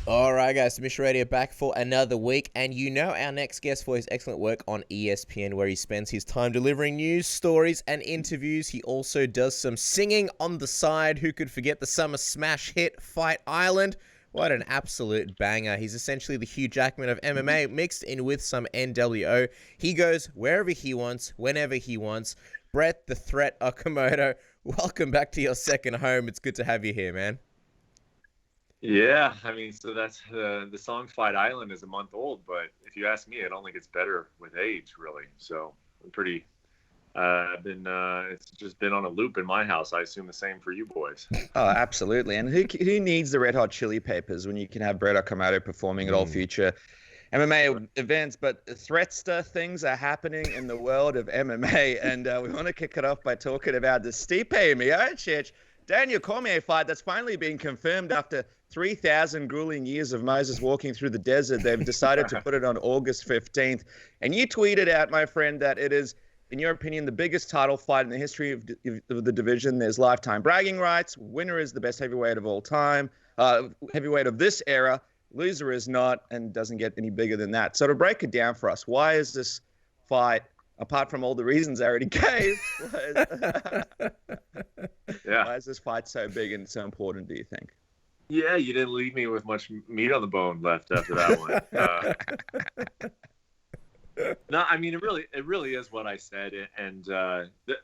All right, guys, Submission Radio back for another week. And you know our next guest for his excellent work on ESPN, where he spends his time delivering news, stories, and interviews. He also does some singing on the side. Who could forget the summer smash hit, Fight Island? What an absolute banger. He's essentially the Hugh Jackman of MMA mixed in with some NWO. He goes wherever he wants, whenever he wants. Bret, the Threat Okamoto, welcome back to your second home. It's good to have you here, man. Yeah, I mean, so that's the song "Fight Island" is a month old, but if you ask me, it only gets better with age, really. So I'm pretty. It's just been on a loop in my house. I assume the same for you boys. Oh, absolutely. And who needs the Red Hot Chili Peppers when you can have Bret Okamoto performing at all future MMA events? But threatster things are happening in the world of MMA, and we want to kick it off by talking about the Stipe Miocic Daniel Cormier fight that's finally been confirmed after 3,000 grueling years of Moses walking through the desert. They've decided to put it on August 15th. And you tweeted out, my friend, that it is, in your opinion, the biggest title fight in the history of the division. There's lifetime bragging rights. Winner is the best heavyweight of all time. Heavyweight of this era. Loser is not and doesn't get any bigger than that. So to break it down for us, why is this fight, apart from all the reasons I already gave, why is this fight so big and so important, do you think? Yeah, you didn't leave me with much meat on the bone left after that one. No, I mean it really is what I said. And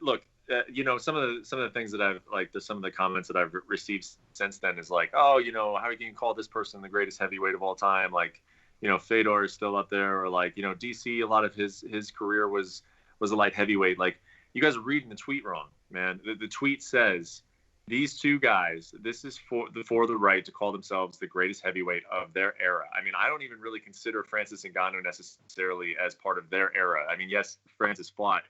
look, some of the things that I've some of the comments that I've received since then is like, oh, how can you call this person the greatest heavyweight of all time? Like, Fedor is still up there, or like, DC, a lot of his career was a light heavyweight. Like, you guys are reading the tweet wrong, man. The tweet says these two guys, this is for the right to call themselves the greatest heavyweight of their era. I mean, I don't even really consider Francis Ngannou necessarily as part of their era. I mean, yes, Francis fought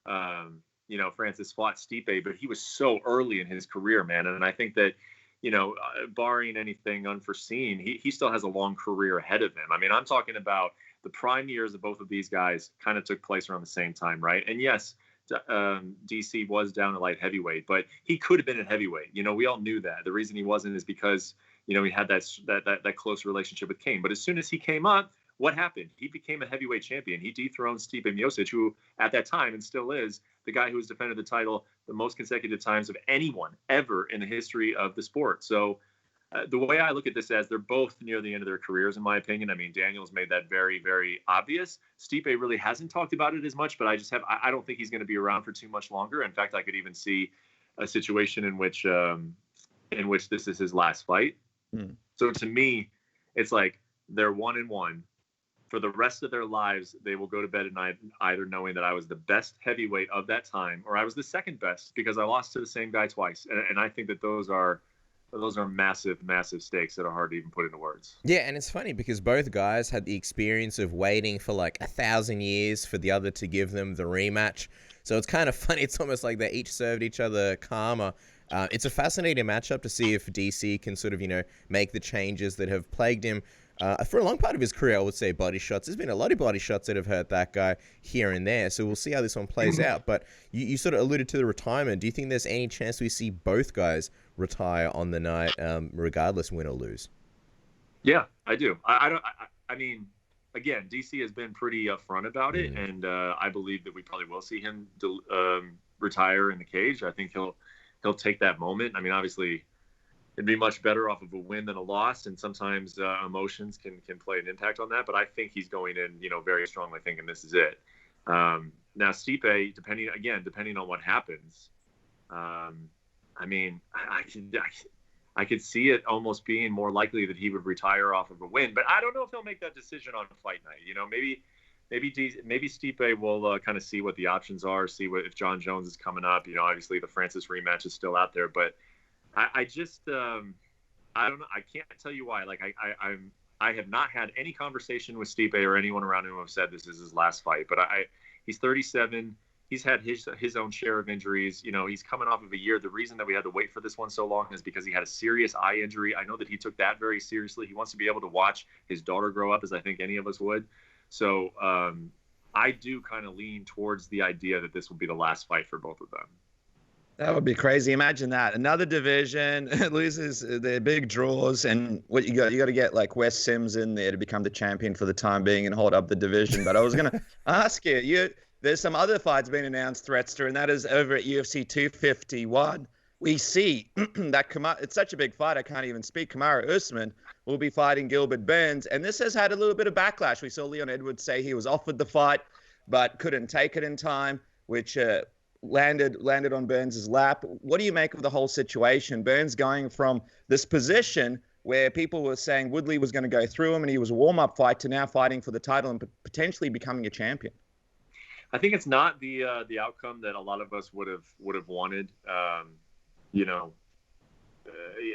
Stipe, but he was so early in his career, man. And I think that, barring anything unforeseen, he still has a long career ahead of him. I mean, I'm talking about the prime years of both of these guys kind of took place around the same time, right? And yes, DC was down to light heavyweight, but he could have been at heavyweight. We all knew that. The reason he wasn't is because, he had that close relationship with Kane. But as soon as he came up, what happened? He became a heavyweight champion. He dethroned Stipe Miocic, who at that time and still is the guy who has defended the title the most consecutive times of anyone ever in the history of the sport. So the way I look at this as they're both near the end of their careers, in my opinion. I mean, Daniel's made that very, very obvious. Stipe really hasn't talked about it as much, but I don't think he's going to be around for too much longer. In fact, I could even see a situation in which this is his last fight. So to me, it's like they're 1-1. For the rest of their lives, they will go to bed at night either knowing that I was the best heavyweight of that time, or I was the second best because I lost to the same guy twice. And I think that those are massive, massive stakes that are hard to even put into words. Yeah, and it's funny because both guys had the experience of waiting for like 1,000 years for the other to give them the rematch. So it's kind of funny. It's almost like they each served each other karma. It's a fascinating matchup to see if DC can sort of, make the changes that have plagued him. For a long part of his career, I would say body shots. There's been a lot of body shots that have hurt that guy here and there. So we'll see how this one plays out. But you sort of alluded to the retirement. Do you think there's any chance we see both guys retire on the night, regardless win or lose? Yeah, I do. I mean, again, DC has been pretty upfront about it, and I believe that we probably will see him retire in the cage. I think he'll take that moment. I mean, obviously, it'd be much better off of a win than a loss, and sometimes emotions can play an impact on that. But I think he's going in, very strongly thinking this is it. Now, Stipe, depending on what happens, I mean, I could see it almost being more likely that he would retire off of a win, but I don't know if he'll make that decision on fight night. Maybe Stipe will kind of see what the options are, see if John Jones is coming up. Obviously the Francis rematch is still out there, but I just I don't know. I can't tell you why. Like I have not had any conversation with Stipe or anyone around him who have said this is his last fight. But he's 37. He's had his own share of injuries. He's coming off of a year. The reason that we had to wait for this one so long is because he had a serious eye injury. I know that he took that very seriously. He wants to be able to watch his daughter grow up, as I think any of us would. So I do kind of lean towards the idea that this will be the last fight for both of them. That would be crazy. Imagine that. Another division loses their big draws, and what you got to get like Wes Sims in there to become the champion for the time being and hold up the division. But I was gonna ask you, there's some other fights being announced, Threatster, and that is over at UFC 251. We see that it's such a big fight, I can't even speak. Kamaru Usman will be fighting Gilbert Burns, and this has had a little bit of backlash. We saw Leon Edwards say he was offered the fight, but couldn't take it in time, which landed on Burns' lap. What do you make of the whole situation? Burns going from this position where people were saying Woodley was going to go through him and he was a warm-up fight to now fighting for the title and potentially becoming a champion. I think it's not the outcome that a lot of us would have wanted.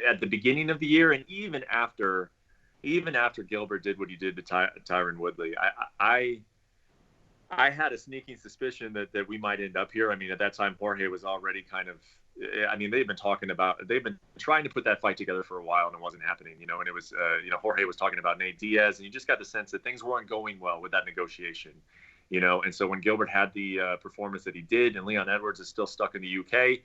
At the beginning of the year, and even after Gilbert did what he did to Tyron Woodley, I had a sneaking suspicion that we might end up here. I mean, at that time, Jorge was already kind of, I mean, they've been trying to put that fight together for a while and it wasn't happening, and it was, Jorge was talking about Nate Diaz, and you just got the sense that things weren't going well with that negotiation, and so when Gilbert had the performance that he did, and Leon Edwards is still stuck in the UK,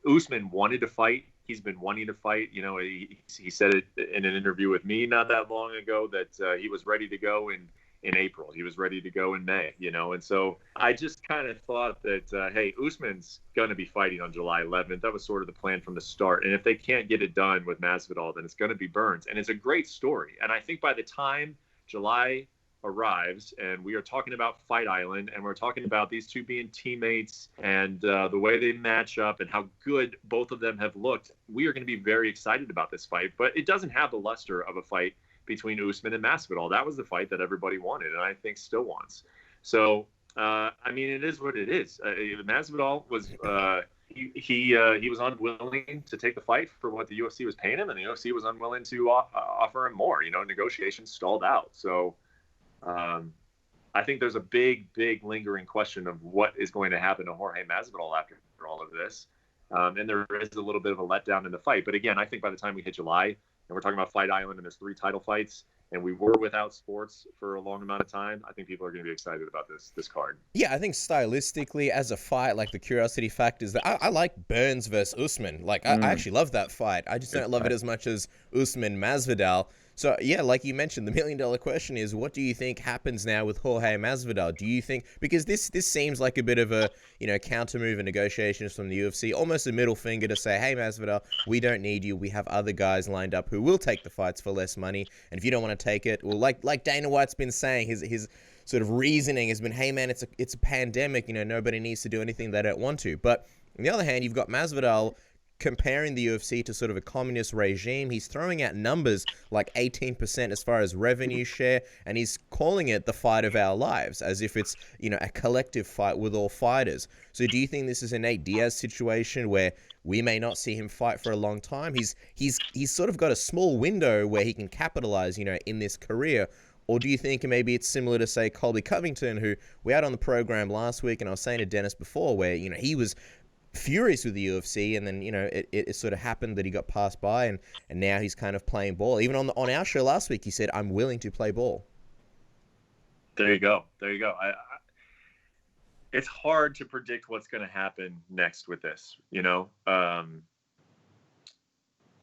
Usman wanted to fight. He's been wanting to fight. He said it in an interview with me not that long ago that he was ready to go in April. He was ready to go in May, and so I just kind of thought that, hey, Usman's going to be fighting on July 11th. That was sort of the plan from the start. And if they can't get it done with Masvidal, then it's going to be Burns. And it's a great story. And I think by the time July arrives and we are talking about Fight Island and we're talking about these two being teammates and the way they match up and how good both of them have looked, we are going to be very excited about this fight. But it doesn't have the luster of a fight between Usman and Masvidal. That was the fight that everybody wanted, and I think still wants. So, I mean, it is what it is. Masvidal was he was unwilling to take the fight for what the UFC was paying him, and the UFC was unwilling to offer him more. Negotiations stalled out. So, I think there's a big lingering question of what is going to happen to Jorge Masvidal after all of this. And there is a little bit of a letdown in the fight. But again, I think by the time we hit July, and we're talking about Fight Island, and there's 3 title fights, and we were without sports for a long amount of time, I think people are going to be excited about this card. Yeah, I think stylistically, as a fight, like the curiosity factor is that I like Burns versus Usman. Like, I actually love that fight. I just don't love it as much as Usman Masvidal. So, yeah, like you mentioned, the $1 million question is, what do you think happens now with Jorge Masvidal? Do you think, because this seems like a bit of a, counter move in negotiations from the UFC, almost a middle finger to say, hey, Masvidal, we don't need you. We have other guys lined up who will take the fights for less money. And if you don't want to take it, well, like Dana White's been saying, his sort of reasoning has been, hey, man, it's a pandemic. Nobody needs to do anything they don't want to. But on the other hand, you've got Masvidal comparing the UFC to sort of a communist regime. He's throwing out numbers like 18% as far as revenue share, and he's calling it the fight of our lives, as if it's, a collective fight with all fighters. So do you think this is a Nate Diaz situation where we may not see him fight for a long time? He's sort of got a small window where he can capitalize, in this career. Or do you think maybe it's similar to, say, Colby Covington, who we had on the program last week, and I was saying to Dennis before, where, he was furious with the UFC, and then it sort of happened that he got passed by, and now he's kind of playing ball. Even on our show last week, he said, "I'm willing to play ball." There you go. It's hard to predict what's going to happen next with this.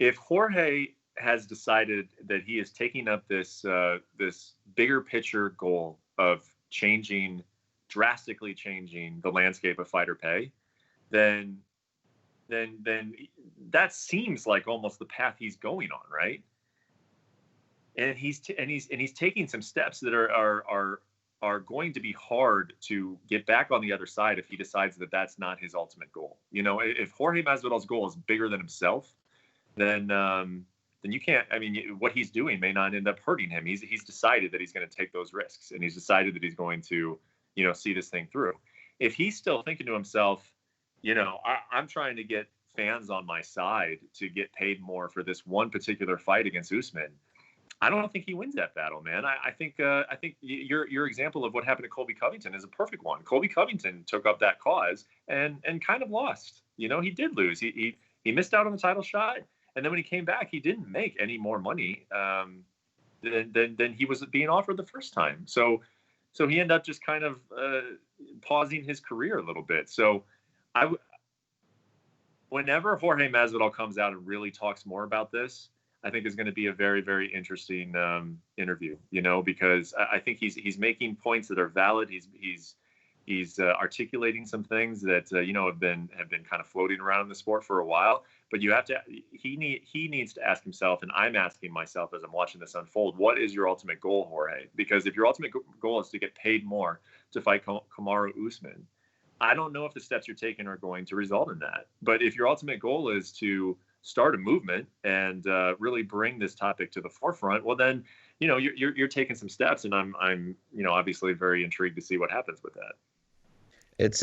If Jorge has decided that he is taking up this bigger picture goal of drastically changing the landscape of fighter pay, then that seems like almost the path he's going on, right? And he's taking some steps that are going to be hard to get back on the other side if he decides that that's not his ultimate goal. If Jorge Masvidal's goal is bigger than himself, then you can't. I mean, what he's doing may not end up hurting him. He's decided that he's going to take those risks, and he's decided that he's going to, see this thing through. If he's still thinking to himself, I'm trying to get fans on my side to get paid more for this one particular fight against Usman, I don't think he wins that battle, man. I think your example of what happened to Colby Covington is a perfect one. Colby Covington took up that cause and kind of lost. He did lose. He missed out on the title shot, and then when he came back, he didn't make any more money than he was being offered the first time. So he ended up just kind of pausing his career a little bit. So whenever Jorge Masvidal comes out and really talks more about this, I think is going to be a very, very interesting interview. Because I think he's making points that are valid. He's articulating some things that have been kind of floating around in the sport for a while. But he needs to ask himself, and I'm asking myself as I'm watching this unfold, what is your ultimate goal, Jorge? Because if your ultimate goal is to get paid more to fight Kamaru Usman, I don't know if the steps you're taking are going to result in that. But if your ultimate goal is to start a movement and really bring this topic to the forefront, well then, you're taking some steps, and I'm obviously very intrigued to see what happens with that. It's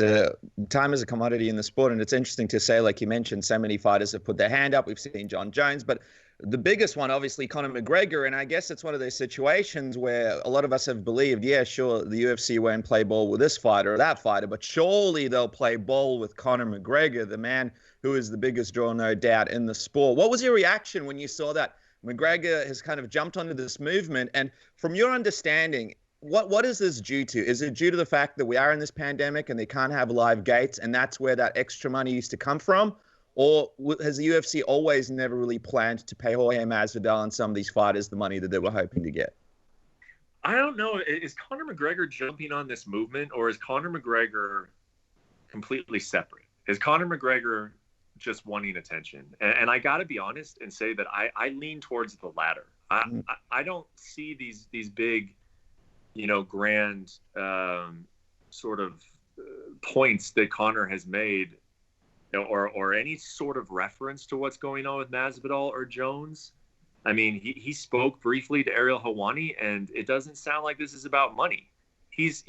time is a commodity in the sport, and it's interesting to say, like you mentioned, so many fighters have put their hand up. We've seen John Jones, but the biggest one, obviously, Conor McGregor. And I guess it's one of those situations where a lot of us have believed, yeah, sure, the UFC won't play ball with this fighter or that fighter, but surely they'll play ball with Conor McGregor, the man who is the biggest draw, no doubt, in the sport. What was your reaction when you saw that McGregor has kind of jumped onto this movement? And from your understanding, what is this due to? Is it due to the fact that we are in this pandemic and they can't have live gates, and that's where that extra money used to come from? Or has the UFC always never really planned to pay Jorge Masvidal and some of these fighters the money that they were hoping to get? I don't know. Is Conor McGregor jumping on this movement, or is Conor McGregor completely separate? Is Conor McGregor just wanting attention? And I got to be honest and say that I lean towards the latter. I don't see these big, grand sort of points that Conor has made, or any sort of reference to what's going on with Masvidal or Jones. I mean, he spoke briefly to Ariel Helwani, and it doesn't sound like this is about money. He's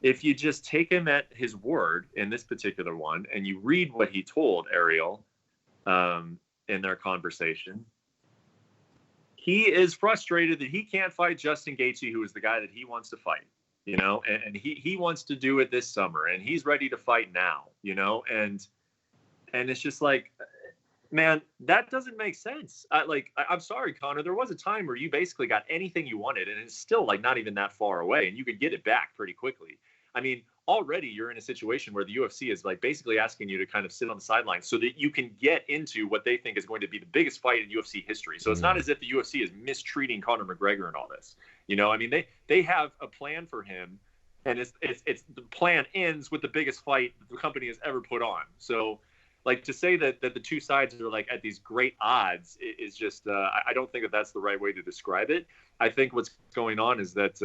if you just take him at his word in this particular one, and you read what he told Ariel in their conversation, he is frustrated that he can't fight Justin Gaethje, who is the guy that he wants to fight, and he wants to do it this summer, and he's ready to fight now, and it's just like, man, that doesn't make sense. I'm sorry, Conor. There was a time where you basically got anything you wanted, and it's still like not even that far away, and you could get it back pretty quickly. I mean, already you're in a situation where the UFC is like basically asking you to kind of sit on the sidelines so that you can get into what they think is going to be the biggest fight in UFC history. So it's not as if the UFC is mistreating Conor McGregor and all this. I mean, they have a plan for him, and it's the plan ends with the biggest fight the company has ever put on. So, like, to say that the two sides are like at these great odds is just I don't think that that's the right way to describe it. I think what's going on is that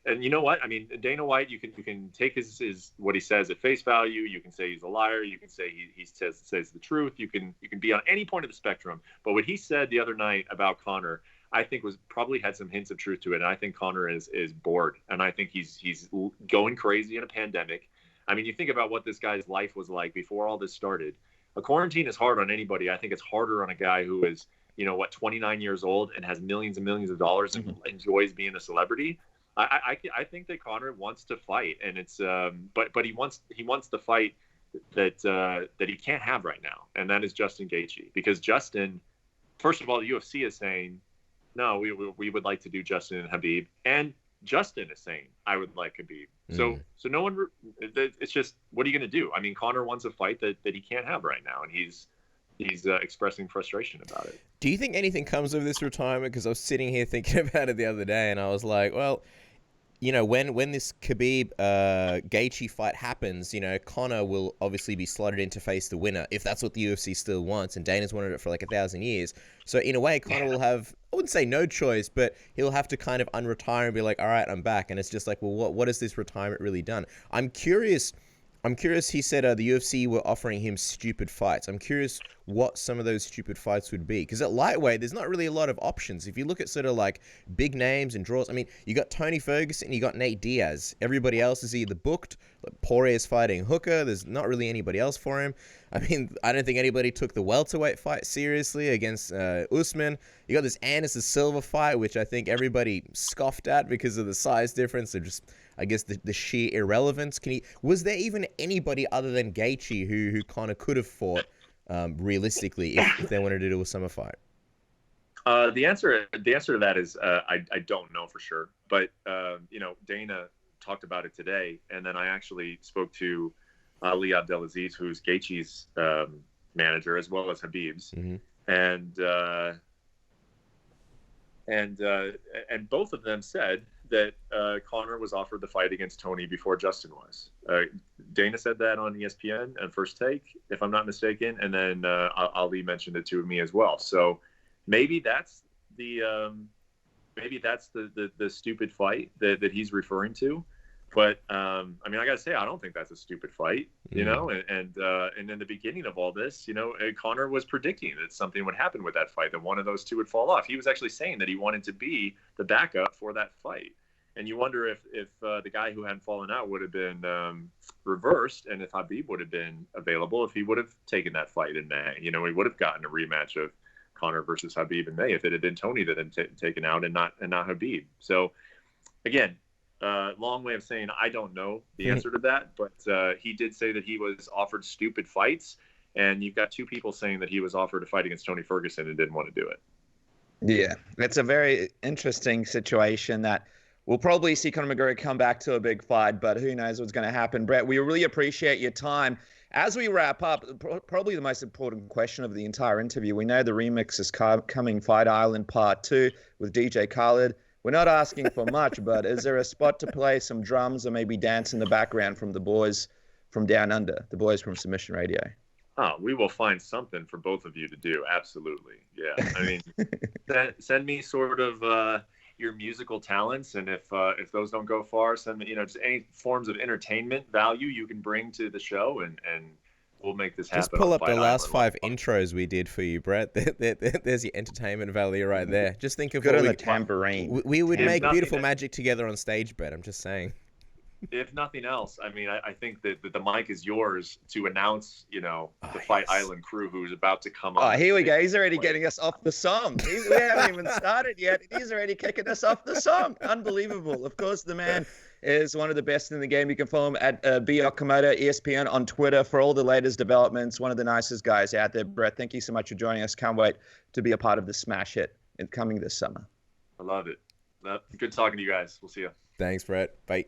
and you know what? I mean, Dana White, you can take his what he says at face value. You can say he's a liar. You can say he says the truth. You can be on any point of the spectrum. But what he said the other night about Conor, I think was probably had some hints of truth to it. And I think Conor is bored, and I think he's going crazy in a pandemic. I mean, you think about what this guy's life was like before all this started. A quarantine is hard on anybody. I think it's harder on a guy who is, 29 years old and has millions and millions of dollars and enjoys being a celebrity. I think that Conor wants to fight, and it's but he wants the fight that he can't have right now, and that is Justin Gaethje. Because Justin, first of all, the UFC is saying, no, we would like to do Justin and Khabib, and Justin is saying, I would like Khabib. So no one. It's just, what are you going to do? I mean, Conor wants a fight that he can't have right now, and he's expressing frustration about it. Do you think anything comes of this retirement? Because I was sitting here thinking about it the other day, and I was like, well, when this Khabib Gaethje fight happens, Conor will obviously be slotted in to face the winner, if that's what the UFC still wants, and Dana's wanted it for like 1,000 years. So in a way, Conor will have, I wouldn't say no choice, but he'll have to kind of unretire and be like, all right, I'm back. And it's just like, well, what has this retirement really done? I'm curious. He said the UFC were offering him stupid fights. I'm curious what some of those stupid fights would be. Because at lightweight, there's not really a lot of options. If you look at sort of like big names and draws, I mean, you got Tony Ferguson, you got Nate Diaz. Everybody else is either booked. Like Poirier's fighting Hooker. There's not really anybody else for him. I mean, I don't think anybody took the welterweight fight seriously against Usman. You got this Anderson Silva fight, which I think everybody scoffed at because of the size difference. They're just, I guess, the sheer irrelevance. Was there even anybody other than Gaethje who Conor could have fought realistically if they wanted to do a summer fight? The answer to that is I don't know for sure. But Dana talked about it today, and then I actually spoke to Ali Abdelaziz, who's Gaethje's manager, as well as Khabib's, and both of them said that Conor was offered the fight against Tony before Justin was. Dana said that on ESPN and First Take, if I'm not mistaken, and then Ali mentioned it to me as well. So maybe that's the stupid fight that he's referring to. But I mean, I gotta say, I don't think that's a stupid fight, you know. And in the beginning of all this, you know, Conor was predicting that something would happen with that fight, that one of those two would fall off. He was actually saying that he wanted to be the backup for that fight. And you wonder if the guy who hadn't fallen out would have been reversed, and if Khabib would have been available, if he would have taken that fight in May. You know, he would have gotten a rematch of Conor versus Khabib in May if it had been Tony that had taken out and not Khabib. So again, long way of saying I don't know the answer to that, but he did say that he was offered stupid fights, and you've got two people saying that he was offered a fight against Tony Ferguson and didn't want to do it. Yeah, it's a very interesting situation that we'll probably see Conor McGregor come back to a big fight, but who knows what's going to happen. Bret, we really appreciate your time. As we wrap up, probably the most important question of the entire interview, we know the remix is coming, Fight Island Part 2 with DJ Khaled. We're not asking for much, but is there a spot to play some drums or maybe dance in the background from the boys from Down Under, the boys from Submission Radio? Oh, we will find something for both of you to do. Absolutely. Yeah. I mean, send me sort of your musical talents, and if those don't go far, send me, you know, just any forms of entertainment value you can bring to the show, and we'll make this happen. Just pull up the last 5 intros we did for you, Bret. There's your entertainment value right there. Just think of good what on the tambourine. We would make beautiful magic together on stage, Bret. I'm just saying. If nothing else, I mean, I think that the mic is yours to announce, you know, the Fight Island crew who's about to come on. Oh, here we go. He's already getting us off the song. We haven't even started yet. He's already kicking us off the song. Unbelievable. Of course, the man is one of the best in the game. You can follow him at Okamoto of ESPN on Twitter for all the latest developments. One of the nicest guys out there. Bret, thank you so much for joining us. Can't wait to be a part of the smash hit coming this summer. I love it. Good talking to you guys. We'll see you. Thanks, Bret. Bye.